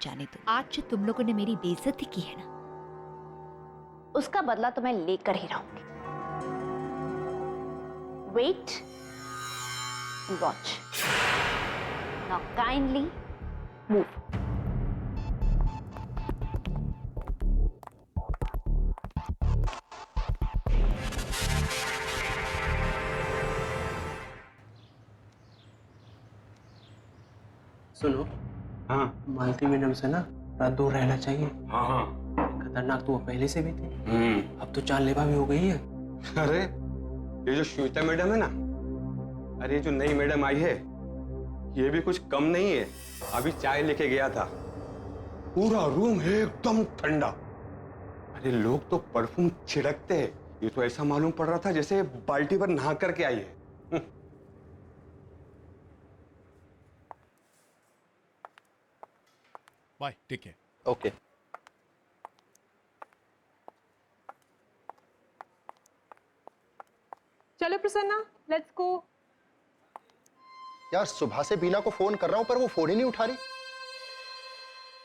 जाने दो, आज जो तुम लोगों ने मेरी बेइज्जती की है ना, उसका बदला तो मैं लेकर ही रहूंगी। Wait and watch. Now kindly move. सुनो, हाँ मालती मैडम से ना थोड़ा दूर रहना चाहिए। हाँ हाँ। खतरनाक तो वो पहले से भी थी, अब तो जानलेवा भी हो गई है। अरे ये जो श्वेता मैडम है ना, अरे ये जो नई मैडम आई है, ये भी कुछ कम नहीं है। अभी चाय लेके गया था, पूरा रूम है एकदम ठंडा। अरे लोग तो परफ्यूम छिड़कते हैं, ये तो ऐसा मालूम पड़ रहा था जैसे बाल्टी भर नहा करके आई है। Bye, take care. ओके। चलो प्रसन्ना, लेट्स गो। यार सुबह से बीना को फोन कर रहा हूं पर वो फोन ही नहीं उठा रही।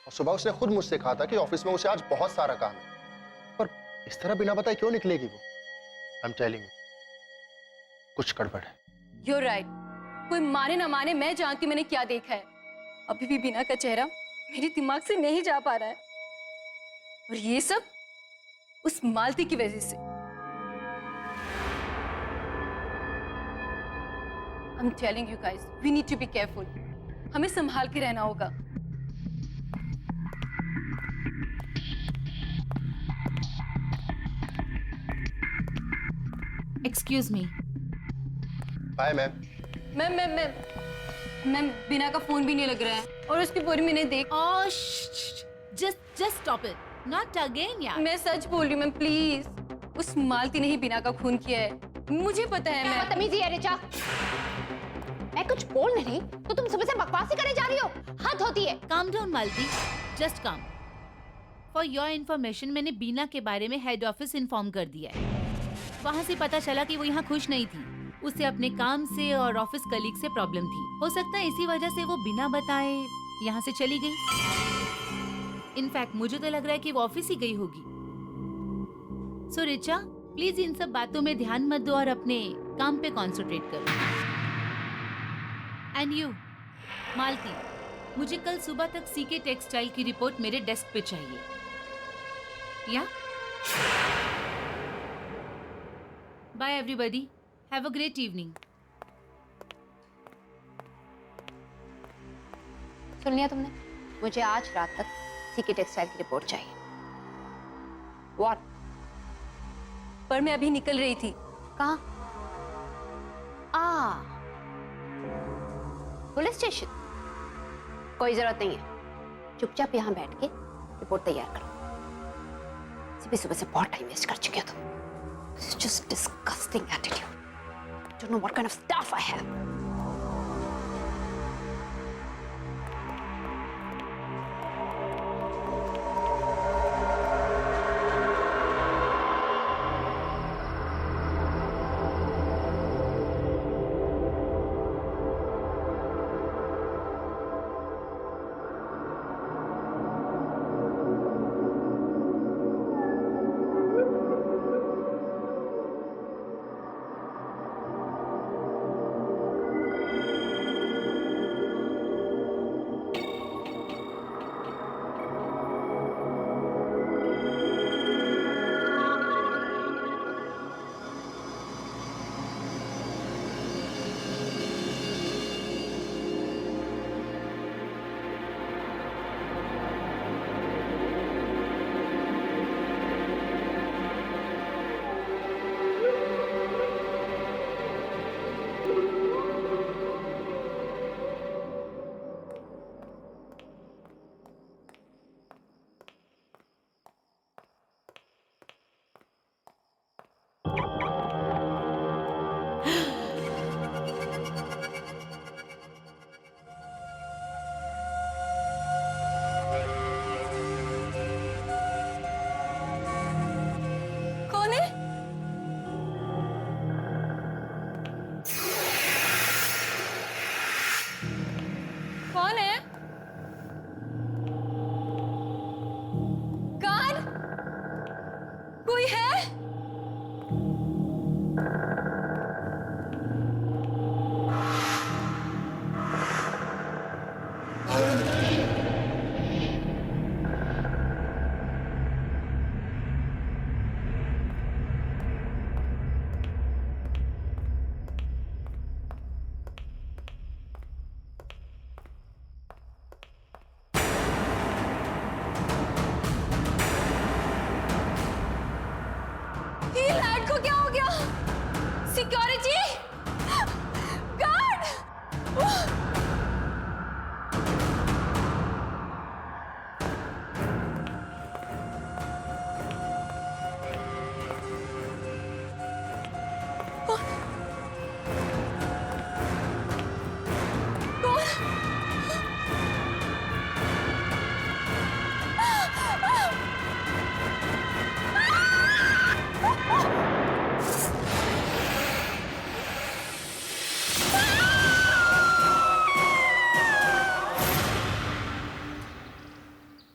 और सुबह उसने खुद मुझसे कहा था कि ऑफिस में उसे आज बहुत सारा काम है, पर इस तरह बिना बताए क्यों निकलेगी वो? आई एम टेलिंग यू, कुछ गड़बड़ है। You're right. कोई माने ना माने, मैं जानती हूँ मैंने क्या देखा है। अभी भी बीना का चेहरा मेरे दिमाग से नहीं जा पा रहा है, और ये सब उस मालती की वजह से। I'm telling you guys, we need to be careful. हमें संभाल के रहना होगा। Excuse me. Bye ma'am. Ma'am Bina का फोन भी नहीं लग रहा है, और उसकी पूरी मैंने देख। Just stop it, not again यार। मैं सच बोल रही हूँ मैम, प्लीज। उस मालती ने ही बीना का खून किया है, मुझे पता है। क्या बदतमीजी है रिचा, मैं कुछ बोल नहीं तो तुम सुबह से बकवास ही करने जा रही हो, हद होती है। काम डाउन मालती, जस्ट काम। फॉर योर इन्फॉर्मेशन, मैंने बीना के बारे में हेड ऑफिस इन्फॉर्म कर दिया है। वहाँ से पता चला कि वो यहाँ खुश नहीं थी, उसे अपने काम से और ऑफिस कलीग से प्रॉब्लम थी। हो सकता है इसी वजह से वो बिना बताए यहाँ से चली गई। इनफैक्ट मुझे तो लग रहा है कि वो ऑफिस ही गई होगी। सो रिचा, प्लीज इन सब बातों में ध्यान मत दो और अपने काम पे कॉन्सेंट्रेट करो। एंड यू मालती, मुझे कल सुबह तक सीके टेक्सटाइल की रिपोर्ट मेरे डेस्क पे चाहिए। Yeah bye everybody, have a great evening. सुन लिया तुमने, मुझे आज रात तक सीके टेक्सटाइल की रिपोर्ट चाहिए। व्हाट? पर मैं अभी निकल रही थी। कहाँ? Police station? कोई जरूरत नहीं है, चुपचाप यहाँ बैठ के रिपोर्ट तैयार करो। सुबह सुबह से बहुत टाइम वेस्ट कर चुके हो तुम। This is just disgusting attitude. Don't know what kind of stuff I have.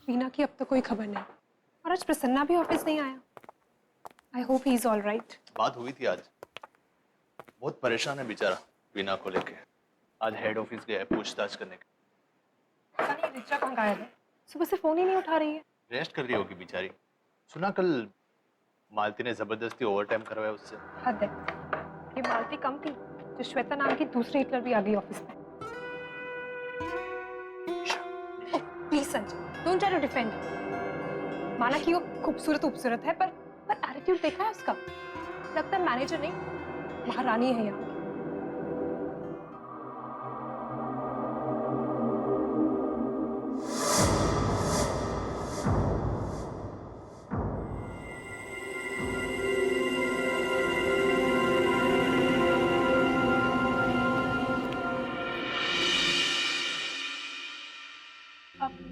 बीना की अब तक कोई खबर नहीं और आज प्रसन्ना भी ऑफिस नहीं आया। I hope he is all right. बात हुई थी आज, बहुत परेशान है बेचारा बीना को लेके। आज हेड ऑफिस गया है पूछताछ करने के। पता नहीं रिचा कहाँ गायब है, सुबह से फोन ही नहीं उठा रही है। रेस्ट कर रही होगी बेचारी। सुना कल मालती ने जबरदस्ती ओवरटाइम करवाया उससे। हद है, ये मालती कम थी जो श्वेता नाम की दूसरी हिटलर भी आ गई ऑफिस में। Please Sanjay, don't try to defend. माना कि वो खूबसूरत है, पर एटीट्यूड देखा है उसका। लगता है मैनेजर नहीं महारानी है यहाँ।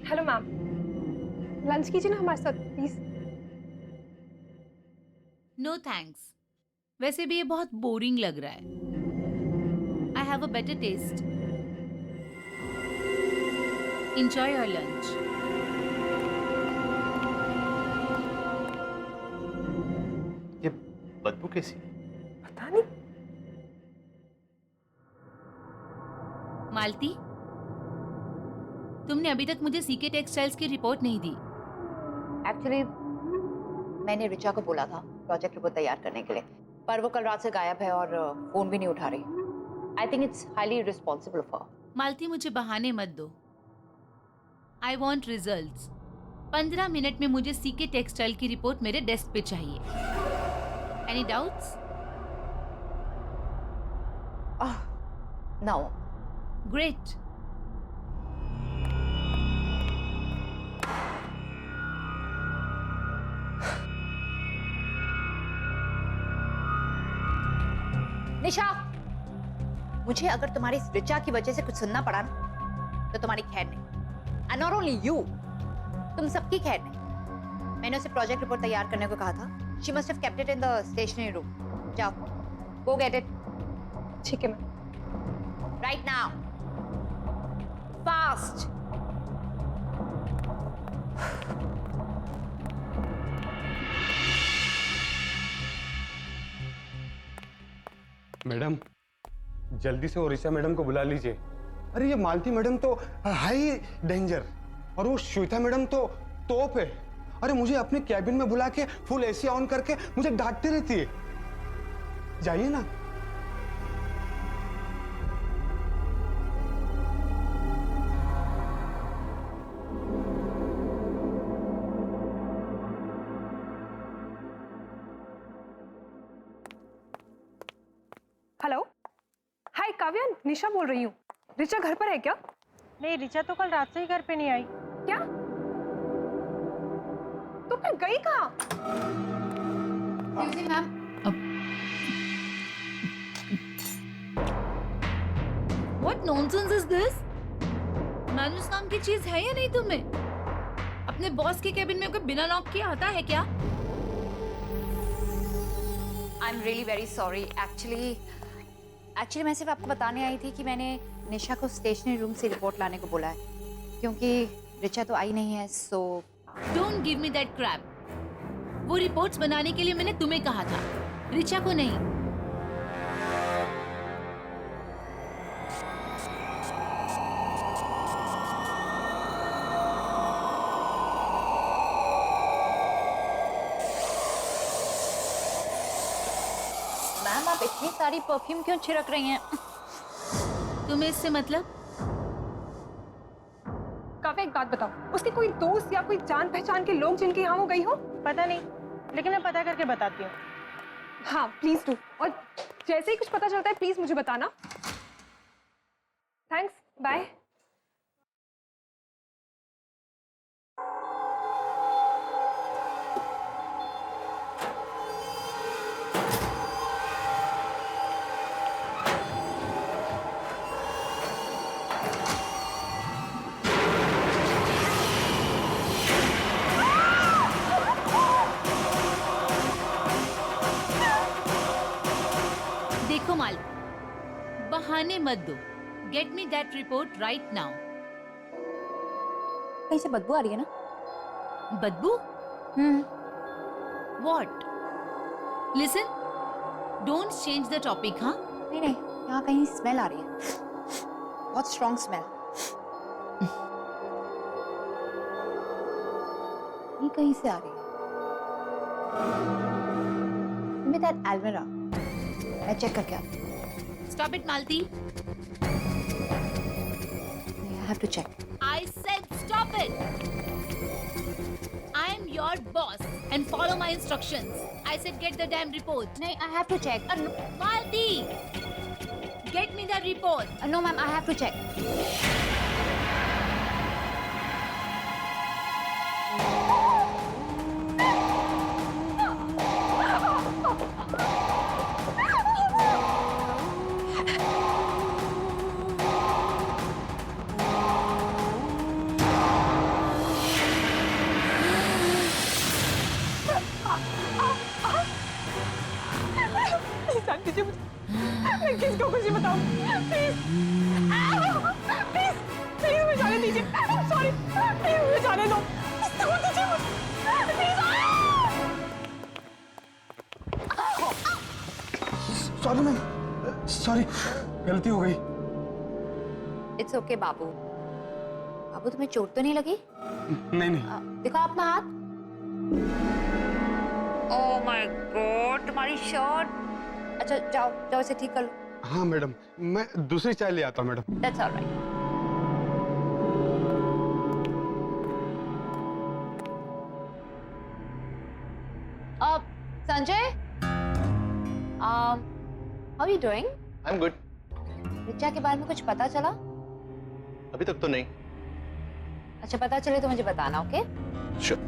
हेलो मैम, लंच कीजिए ना हमारे साथ प्लीज। No thanks. वैसे भी ये बहुत बोरिंग लग रहा है। I have a better taste. Enjoy your lunch. ये बदबू कैसी है? पता नहीं। मालती, तुमने अभी तक मुझे सीके टेक्सटाइल्स की रिपोर्ट नहीं दी। एक्चुअली मैंने रिचा को बोला था प्रोजेक्ट रिपोर्ट तैयार करने के लिए, पर वो कल रात से गायब है और फोन भी नहीं उठा रही। I think it's highly responsible of her. Malti, मुझे बहाने मत दो। I want results. 15 मिनट में मुझे सीके टेक्सटाइल की रिपोर्ट मेरे डेस्क पे चाहिए। Any doubts? नो। ग्रेट। निशा, मुझे अगर तुम्हारी इस रिचा की वजह से कुछ सुनना पड़ा ना तो तुम्हारी खैर नहीं। एंड नॉट ओनली यू, तुम सबकी खैर नहीं। मैंने उसे प्रोजेक्ट रिपोर्ट तैयार करने को कहा था। She must have kept it in the stationery room. जाओ, गो गेट इट। ठीक है ma'am. Right now, fast. Madam, जल्दी से ओरिसा मैडम को बुला लीजिए। अरे ये मालती मैडम तो हाई डेंजर और वो श्वेता मैडम तो तोप है। अरे मुझे अपने कैबिन में बुला के फुल एसी ऑन करके मुझे डांटती रहती है। जाइए ना। हेलो, हाय काव्या, निशा बोल रही हूँ। रिचा घर पर है क्या? नहीं, रिचा तो कल रात से ही घर पे नहीं आई। क्या? तो फिर गई कहाँ? Ma'am, What nonsense is this? मैनुस नाम की चीज है या नहीं तुम्हें? अपने बॉस के केबिन में कोई बिना नॉक किए आता है क्या? I am really very sorry. Actually मैं सिर्फ आपको बताने आई थी कि मैंने निशा को स्टेशनरी रूम से रिपोर्ट लाने को बोला है, क्योंकि रिचा तो आई नहीं है। सो Don't give me that crap. वो रिपोर्ट्स बनाने के लिए मैंने तुम्हें कहा था, रिचा को नहीं। मैम, आप इतनी सारी परफ्यूम क्यों छिड़क रही हैं? तुम्हें इससे मतलब? काव्या, एक बात बताओ, उसके कोई दोस्त या कोई जान पहचान के लोग जिनके यहाँ वो गई हो? पता नहीं, लेकिन मैं पता करके बताती हूँ। हाँ प्लीज डू, और जैसे ही कुछ पता चलता है प्लीज मुझे बताना। Thanks, bye. देखो माल, बहाने मत दो। Get me that report right now. कहीं से बदबू आ रही है ना? बदबू? What? Listen, don't change the topic, हाँ? नहीं नहीं, यहाँ कहीं स्मेल आ रही है, बहुत स्ट्रॉन्ग स्मेल। ये कहीं से आ रही है। Give me that Almira, मैं चेक करके आती हूँ। Stop it, Malti. I have to check. I said stop it. I am your boss and follow my instructions. I said get the damn report. नहीं, I have to check. Malti, get me the report. No ma'am, I have to check. Please aunty ji, मैं किसको कुछ बताऊं? Please please please मुझे जाने दीजिए। Sorry, please मुझे जाने दो। छोड़ दीजिए मुझे, प्लीज। सॉरी मैम, सॉरी, गलती हो गई। It's okay बाबू। बाबू तुम्हें चोट तो नहीं लगी? नहीं नहीं। दिखाओ अपना हाथ। ओह माय गॉड, तुम्हारी शर्ट। अच्छा जाओ जाओ, इसे ठीक कर लो। हाँ मैडम, मैं दूसरी चाय ले आता हूँ madam. That's all right. Sanjay, how are you doing? I'm good. Richa के बारे में कुछ पता चला? अभी तक तो नहीं। अच्छा, पता चले तो मुझे बताना, ओके? Sure.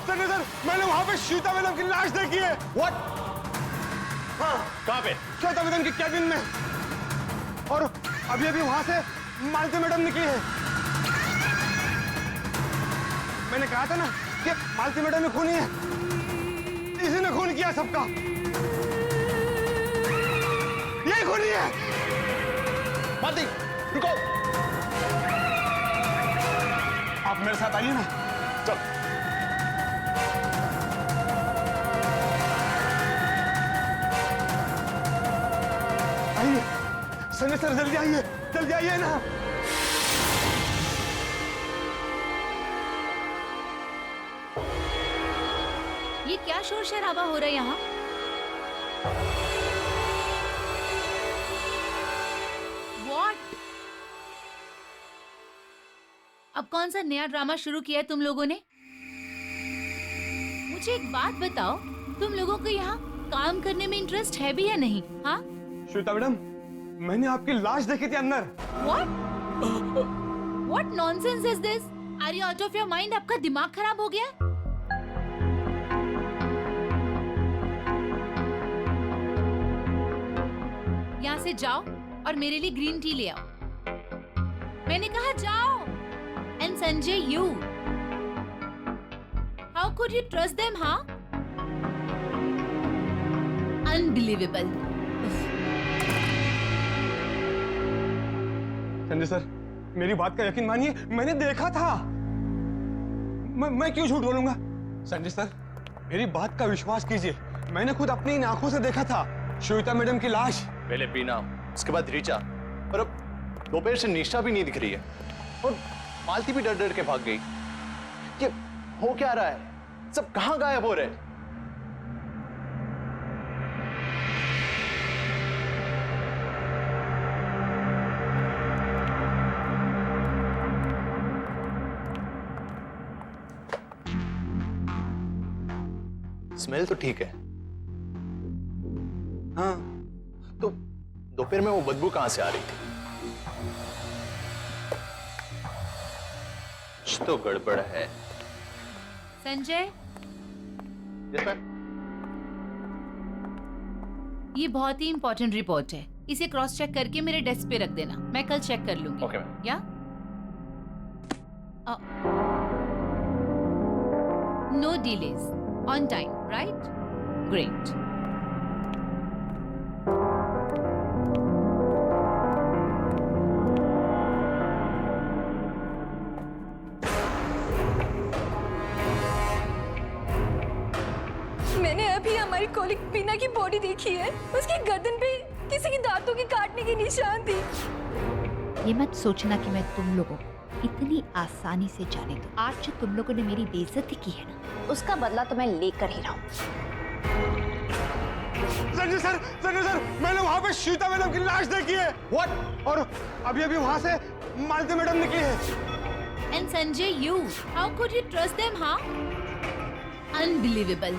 संजय सर, मैंने वहाँ पे श्वेता मैडम की लाश देखी है। What? हाँ, कहाँ पे? श्वेता मैडम की कैबिन में। और अभी अभी वहाँ से मालती मैडम निकली है। मैंने कहा था ना कि मालती मैडम में खूनी है, इसी ने खून किया सबका। यही खूनी है। मालती, रुको। आप मेरे साथ आइए ना। चल। आइए संजय सर, जल्दी आइए ना। ये क्या शोर शराबा हो रहा है यहाँ? What? अब कौन सा नया ड्रामा शुरू किया है तुम लोगों ने? मुझे एक बात बताओ, तुम लोगों को यहाँ काम करने में इंटरेस्ट है भी या नहीं? हाँ? श्वेता मैडम, मैंने आपकी लाश देखी थी अंदर। What? What nonsense is this? Are you out of your mind? आपका दिमाग खराब हो गया? यहाँ से जाओ और मेरे लिए ग्रीन टी ले आओ। मैंने कहा जाओ। And Sanjay, you. How could you trust them, huh? Unbelievable. Sanjay sir, मेरी बात का यकीन मानिए, मैंने देखा था। मैं क्यों झूठ बोलूंगा? संजय सर, मेरी बात का विश्वास कीजिए, मैंने खुद अपनी इन आंखों से देखा था श्वेता मैडम की लाश। पहले बीना, उसके बाद रीचा, और अब दोपहर से निशा भी नहीं दिख रही है, और मालती भी डर डर के भाग गई। ये हो क्या रहा है? सब कहाँ गायब हो रहे हैं? स्मेल तो ठीक है। हाँ, तो दोपहर में वो बदबू कहां से आ रही थी? कुछ तो गड़बड़ है। Sanjay, yes ma'am. ये बहुत ही इंपॉर्टेंट रिपोर्ट है, इसे क्रॉस चेक करके मेरे डेस्क पे रख देना, मैं कल चेक कर लूंगी। Okay ma'am. Yeah no delays, on time, right? Great. मैंने अभी हमारी कॉलिग बीना की बॉडी देखी है। उसकी गर्दन पे किसी की दांतों के काटने की निशान थी। ये मत सोचना कि मैं तुम लोगों को इतनी आसानी से जाने दूं। आज जो तुम लोगों ने मेरी बेइज्जती की है ना, उसका बदला तो मैं लेकर ही रहूं। संजय सर, मैंने वहां पे श्वेता मैडम की लाश देखी है। व्हाट? और अभी अभी वहां से मालती मैडम निकली है। And Sanjay, you, how could you trust them, huh? Unbelievable.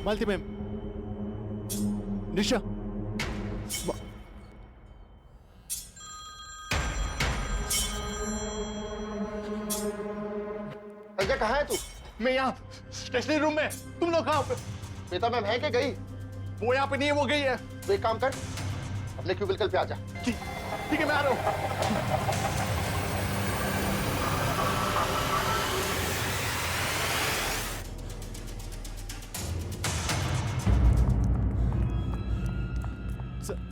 Malti ma'am, निशा, संजय कहाँ है तू? मैं यहाँ स्टेशनरी रूम में। तुम लोग कहाँ पे? श्वेता मैम है कि गई? वो यहाँ पे नहीं है, वो गई है। तो एक काम कर, अपने क्यूबिकल पे आ जा। ठीक है, मैं आ रहा हूँ।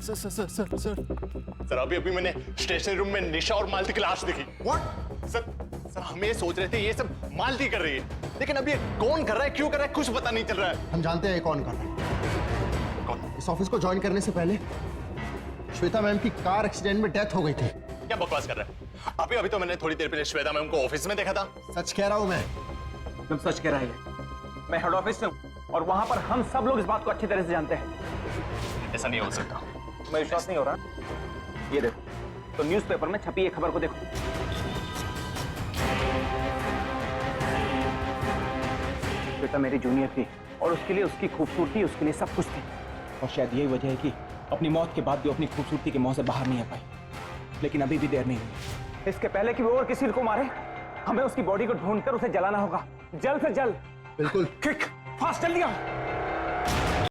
सर अभी मैंने स्टेशनरी रूम में निशा और मालती की लाश देखी। व्हाट? सर हम ये सोच रहे थे ये सब मालती कर रही है, लेकिन अभी ये कौन कर रहा है, क्यों कर रहा है, कुछ पता नहीं चल रहा है। हम जानते हैं ये कौन कर रहा है। कौन? इस ऑफिस को ज्वाइन करने से पहले श्वेता मैम की कार एक्सीडेंट में डेथ हो गई थी। क्या बकवास कर रहा है? अभी तो मैंने थोड़ी देर पहले श्वेता मैम को ऑफिस में देखा था। सच कह रहा हूँ मैं। तुम सच कह रहे हैं। मैं हेड ऑफिस से हूँ और वहां पर हम सब लोग इस बात को अच्छी तरह से जानते हैं। ऐसा नहीं हो सकता। मैं विश्वास नहीं हो रहा। ये देखो, तो न्यूज़पेपर में छपी एक खबर को देखो। बेटा मेरी जूनियर थी और उसके लिए उसकी खूबसूरती, उसके लिए सब कुछ थी। और शायद यही वजह है कि अपनी मौत के बाद भी अपनी खूबसूरती के मुंह से बाहर नहीं आ पाई। लेकिन अभी भी देर नहीं हुई। इसके पहले कि वो और किसी को मारे, हमें उसकी बॉडी को ढूंढकर उसे जलाना होगा, जल्द से जल्द। बिल्कुल। क्विक, फास्ट, जल्दी आओ।